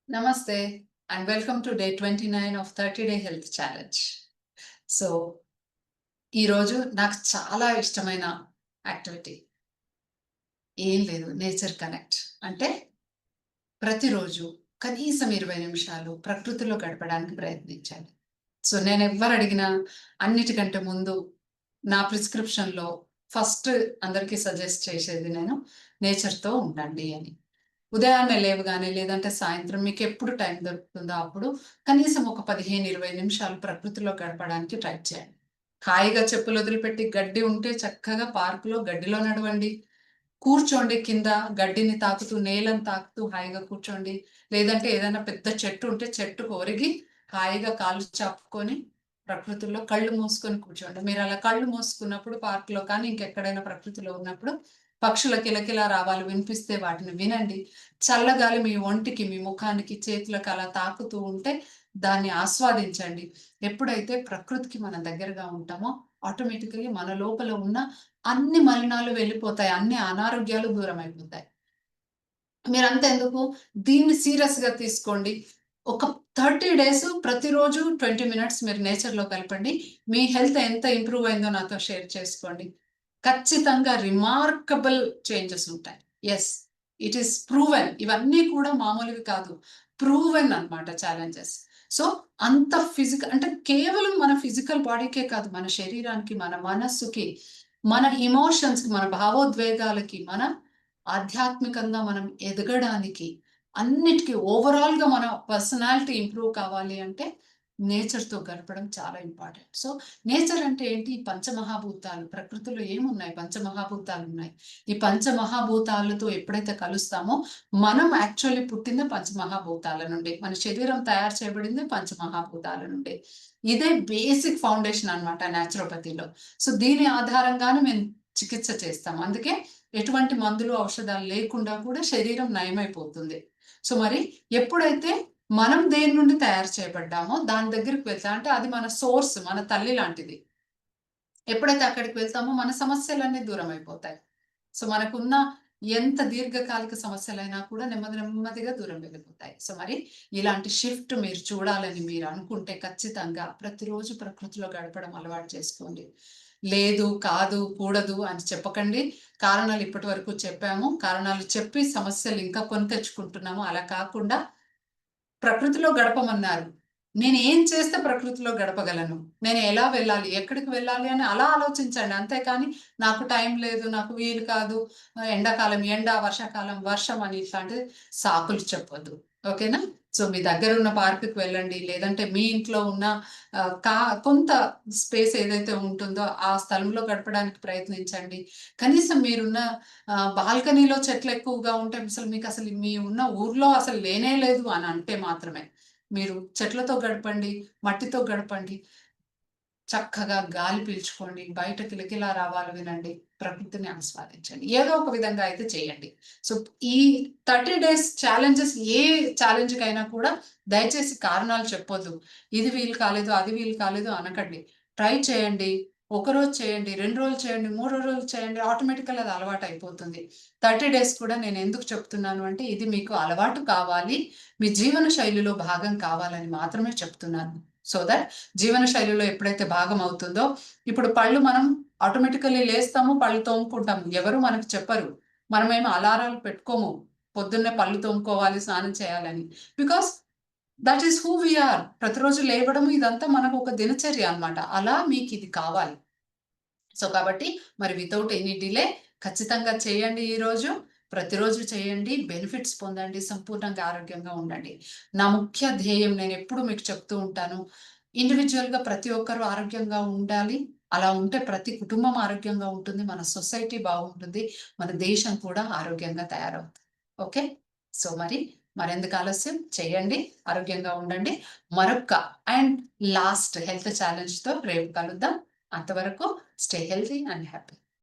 Namaste and welcome to day 29 of 30-day health challenge. So ఈరోజు నాకు చాలా ఇష్టమైన యాక్టివిటీ ఏం లేదు, నేచర్ కనెక్ట్. అంటే ప్రతిరోజు కనీసం 20 నిమిషాలు ప్రకృతిలో గడపడానికి ప్రయత్నించాలి. సో నేను ఎవ్వరు అడిగినా అన్నిటికంటే ముందు నా ప్రిస్క్రిప్షన్‌లో ఫస్ట్ అందరికీ సజెస్ట్ చేసేది నేను నేచర్‌తో ఉండండి అని. ఉదయాన్నే లేవగానే లేదంటే సాయంత్రం మీకెప్పుడు టైం దొరుకుతుందో అప్పుడు కనీసం ఒక 15, 20 నిమిషాలు ప్రకృతిలో గడపడానికి ట్రై చేయండి. హాయిగా చెప్పులు వదిలిపెట్టి గడ్డి ఉంటే చక్కగా పార్క్‌లో గడ్డిలో నడవండి. కూర్చోండి కింద గడ్డిని తాకుతూ, నేలను తాకుతూ హాయిగా కూర్చోండి. లేదంటే ఏదైనా పెద్ద చెట్టు ఉంటే చెట్టుకు ఒరిగి హాయిగా కాళ్ళు చాపుకొని ప్రకృతిలో కళ్ళు మూసుకొని కూర్చోండి. మీరలా కళ్ళు మూసుకున్నప్పుడు పార్క్‌లో కానీ ఇంకెక్కడైనా ప్రకృతిలో ఉన్నప్పుడు పక్షుల కిలకిల రావాలు వినిపిస్తే వాటిని వినండి. చల్లగాలి మీ ఒంటికి, మీ ముఖానికి, చేతులకు అలా తాకుతూ ఉంటే దాన్ని ఆస్వాదించండి. ఎప్పుడైతే ప్రకృతికి మనం దగ్గరగా ఉంటామో ఆటోమేటికల్లీ మన లోపల ఉన్న అన్ని మలినాలు వెళ్ళిపోతాయి. అన్ని అనారోగ్యాలు దూరమైపోతాయి. మీరంతెందుకు దీన్ని సీరియస్‌గా తీసుకోండి. ఒక 30 డేస్ ప్రతిరోజు 20 మినిట్స్ మీరు నేచర్‌లో గలపండి. మీ హెల్త్ ఎంత ఇంప్రూవ్ అయిందో నాతో షేర్ చేసుకోండి. ఖచ్చితంగా రిమార్కబుల్ చేంజెస్ ఉంటాయి. యెస్. It is proven. ఇవన్నీ కూడా మామూలువి కాదు. ప్రూవెన్ అన్నమాట ఛాలెంజెస్. సో, అంత అంటే కేవలం మన ఫిజికల్ బాడీకే కాదు, మన శరీరానికి, మన మనస్సుకి, మన ఎమోషన్స్‌కి, మన భావోద్వేగాలకి, మన ఆధ్యాత్మికంగా మనం ఎదగడానికి, అన్నిటికి ఓవరాల్‌గా మన పర్సనాలిటీ ఇంప్రూవ్ కావాలి అంటే నేచర్‌తో గడపడం చాలా ఇంపార్టెంట్. సో, నేచర్ అంటే ఏంటి? పంచమహాభూతాలు. ప్రకృతిలో ఏమున్నాయి? పంచమహాభూతాలున్నాయి. ఈ పంచమహాభూతాలతో ఎప్పుడైతే కలుస్తామో మనం యాక్చువల్లీ పుట్టింది పంచమహాభూతాల నుండి. మన శరీరం తయారు చేయబడింది పంచమహాభూతాల నుండి. ఇదే బేసిక్ ఫౌండేషన్ అన్నమాట న్యాచురోపతిలో. సో, దీని ఆధారంగానే మేము చికిత్స చేస్తాం. అందుకే ఎటువంటి మందులు, ఔషధాలు లేకుండా కూడా శరీరం నయమైపోతుంది. సో, మరి ఎప్పుడైతే మనం దేని నుండి తయారు చేయబడ్డామో దాని దగ్గరికి వెళ్తాం. అంటే అది మన సోర్స్, మన తల్లి లాంటిది. ఎప్పుడైతే అక్కడికి వెళ్తామో మన సమస్యలన్నీ దూరమైపోతాయి. సో, మనకున్న ఎంత దీర్ఘకాలిక సమస్యలైనా కూడా నెమ్మది నెమ్మదిగా దూరం వెళ్ళిపోతాయి. సో, మరి ఇలాంటి షిఫ్ట్ మీరు చూడాలని మీరు అనుకుంటే ఖచ్చితంగా ప్రతిరోజు ప్రకృతిలో గడపడం అలవాటు చేసుకోండి. లేదు, కాదు, కూడదు అని చెప్పకండి. కారణాలు ఇప్పటి వరకు చెప్పాము. కారణాలు చెప్పి సమస్యలు ఇంకా కొని తెచ్చుకుంటున్నాము. అలా కాకుండా ప్రకృతిలో గడపమన్నారు. నేనేం చేస్తే ప్రకృతిలో గడపగలను? నేను ఎలా వెళ్ళాలి? ఎక్కడికి వెళ్ళాలి? అని అలా ఆలోచించండి. అంతేకాని నాకు టైం లేదు, నాకు వీలు కాదు, ఎండాకాలం ఎండ, వర్షాకాలం వర్షం అని ఇట్లాంటి సాకులు చెప్పొద్దు. ఓకేనా? సో, మీ దగ్గరున్న పార్క్‌కి వెళ్ళండి. లేదంటే మీ ఇంట్లో ఉన్న ఆహ్, కా కొంత స్పేస్ ఏదైతే ఉంటుందో ఆ స్థలంలో గడపడానికి ప్రయత్నించండి. కనీసం మీరున్న బాల్కనీలో చెట్లెక్కువగా ఉంటే మీకసలు మీ ఉన్న ఊర్లో అసలు లేనే లేదు అని అంటే మాత్రమే. మీరు చెట్లతో గడపండి, మట్టితో గడపండి. చక్కగా గాలి పీల్చుకోండి, బయట కిలకిలా రావాలు వినండి, ప్రకృతిని ఆస్వాదించండి. ఏదో ఒక విధంగా అయితే చేయండి. సో, ఈ 30 డేస్ ఛాలెంజెస్ ఏ ఛాలెంజ్‌కైనా కూడా దయచేసి కారణాలు చెప్పొద్దు. ఇది వీలు కాలేదు, అది వీలు కాలేదు అనకండి. ట్రై చేయండి. ఒకరోజు చేయండి, 2 రోజులు చేయండి, మూడో రోజు చేయండి. ఆటోమేటికల్‌గా అది అలవాటయిపోతుంది. 30 డేస్ కూడా నేనెందుకు చెప్తున్నాను అంటే, ఇది మీకు అలవాటు కావాలి, మీ జీవన శైలిలో భాగం కావాలని మాత్రమే చెప్తున్నాను. సో థట్ జీవన శైలిలో ఎప్పుడైతే భాగం అవుతుందో, ఇప్పుడు పళ్ళు మనం ఆటోమేటికల్లీ లేస్తాము, పళ్ళు తోముకుంటాము. ఎవరు మనకు చెప్పరు. మనమేమి అలారాలు పెట్టుకోము. పొద్దున్నే పళ్ళు తోముకోవాలి, స్నానం చేయాలని. Because that is who we are. ప్రతిరోజు లేవడం ఇదంతా మనకు ఒక దినచర్య అన్నమాట. అలా మీకిది కావాలి. సో, కాబట్టి మరి వితౌట్ ఎనీ డిలే ఖచ్చితంగా చేయండి ఈరోజు. ప్రతిరోజు చేయండి. బెనిఫిట్స్ పొందండి. సంపూర్ణంగా ఆరోగ్యంగా ఉండండి. నా ముఖ్య ధ్యేయం నేనెప్పుడు మీకు చెప్తూ ఉంటాను. ఇండివిడ్యుయల్‌గా ప్రతి ఒక్కరు ఆరోగ్యంగా ఉండాలి. అలా ఉంటే ప్రతి కుటుంబం ఆరోగ్యంగా ఉంటుంది. మన సొసైటీ బాగుంటుంది. మన దేశం కూడా ఆరోగ్యంగా తయారవుతుంది. ఓకే. సో, మరెందుకు ఆలస్యం చేయండి. ఆరోగ్యంగా ఉండండి. మరొక్క అండ్ లాస్ట్ హెల్త్ ఛాలెంజ్‌తో రేపు కలుద్దాం. అంతవరకు స్టే హెల్తీ అండ్ హ్యాపీ.